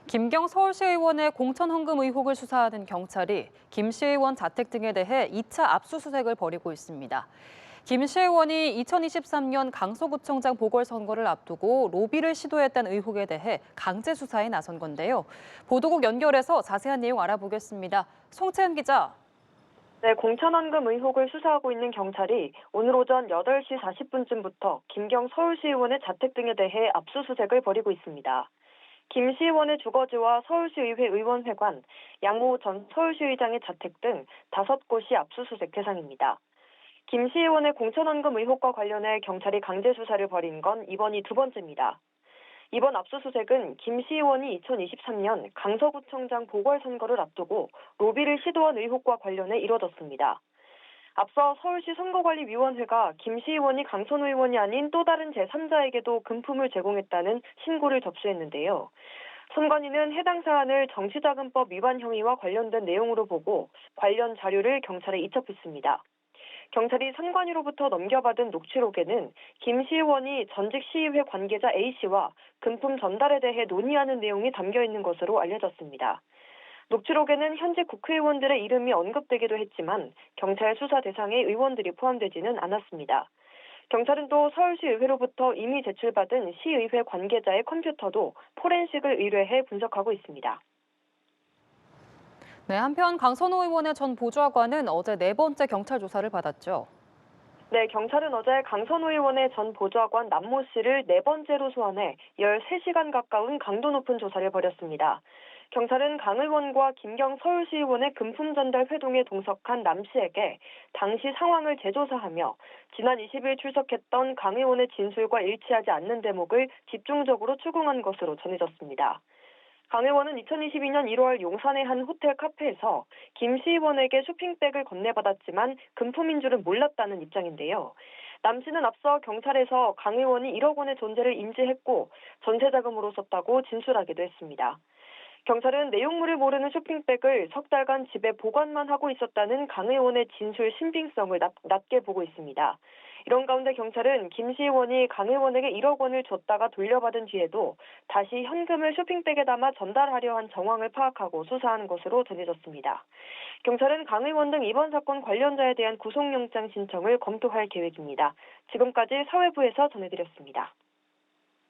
김경 서울시 의원의 공천 헌금 의혹을 수사하는 경찰이 김 시 의원 자택 등에 대해 2차 압수수색을 벌이고 있습니다. 김 시 의원이 2023년 강서구청장 보궐선거를 앞두고 로비를 시도했다는 의혹에 대해 강제 수사에 나선 건데요. 보도국 연결해서 자세한 내용 알아보겠습니다. 송채은 기자. 네, 공천헌금 의혹을 수사하고 있는 경찰이 오늘 오전 8시 40분쯤부터 김경 서울시 의원의 자택 등에 대해 압수수색을 벌이고 있습니다. 김 시 의원의 주거지와 서울시의회 의원회관, 양모 전 서울시의장의 자택 등 5곳이 압수수색 대상입니다. 김 시 의원의 공천헌금 의혹과 관련해 경찰이 강제 수사를 벌인 건 이번이 두 번째입니다. 이번 압수수색은 김 시 의원이 2023년 강서구청장 보궐선거를 앞두고 로비를 시도한 의혹과 관련해 이뤄졌습니다. 앞서 서울시 선거관리위원회가 김 시 의원이 강선 의원이 아닌 또 다른 제3자에게도 금품을 제공했다는 신고를 접수했는데요. 선관위는 해당 사안을 정치자금법 위반 혐의와 관련된 내용으로 보고 관련 자료를 경찰에 이첩했습니다. 경찰이 선관위로부터 넘겨받은 녹취록에는 김 시 의원이 전직 시의회 관계자 A씨와 금품 전달에 대해 논의하는 내용이 담겨 있는 것으로 알려졌습니다. 녹취록에는 현직 국회의원들의 이름이 언급되기도 했지만 경찰 수사 대상에 의원들이 포함되지는 않았습니다. 경찰은 또 서울시의회로부터 이미 제출받은 시의회 관계자의 컴퓨터도 포렌식을 의뢰해 분석하고 있습니다. 네, 한편 강선호 의원의 전 보좌관은 어제 네 번째 경찰 조사를 받았죠. 네, 경찰은 어제 강선호 의원의 전 보좌관 남모 씨를 네 번째로 소환해 13시간 가까운 강도 높은 조사를 벌였습니다. 경찰은 강 의원과 김경 서울시 의원의 금품 전달 회동에 동석한 남 씨에게 당시 상황을 재조사하며 지난 20일 출석했던 강 의원의 진술과 일치하지 않는 대목을 집중적으로 추궁한 것으로 전해졌습니다. 강 의원은 2022년 1월 용산의 한 호텔 카페에서 김 시 의원에게 쇼핑백을 건네받았지만 금품인 줄은 몰랐다는 입장인데요. 남 씨는 앞서 경찰에서 강 의원이 1억 원의 존재를 인지했고 전세자금으로 썼다고 진술하기도 했습니다. 경찰은 내용물을 모르는 쇼핑백을 석 달간 집에 보관만 하고 있었다는 강 의원의 진술 신빙성을 낮게 보고 있습니다. 이런 가운데 경찰은 김 시 의원이 강 의원에게 1억 원을 줬다가 돌려받은 뒤에도 다시 현금을 쇼핑백에 담아 전달하려 한 정황을 파악하고 수사하는 것으로 전해졌습니다. 경찰은 강 의원 등 이번 사건 관련자에 대한 구속영장 신청을 검토할 계획입니다. 지금까지 사회부에서 전해드렸습니다.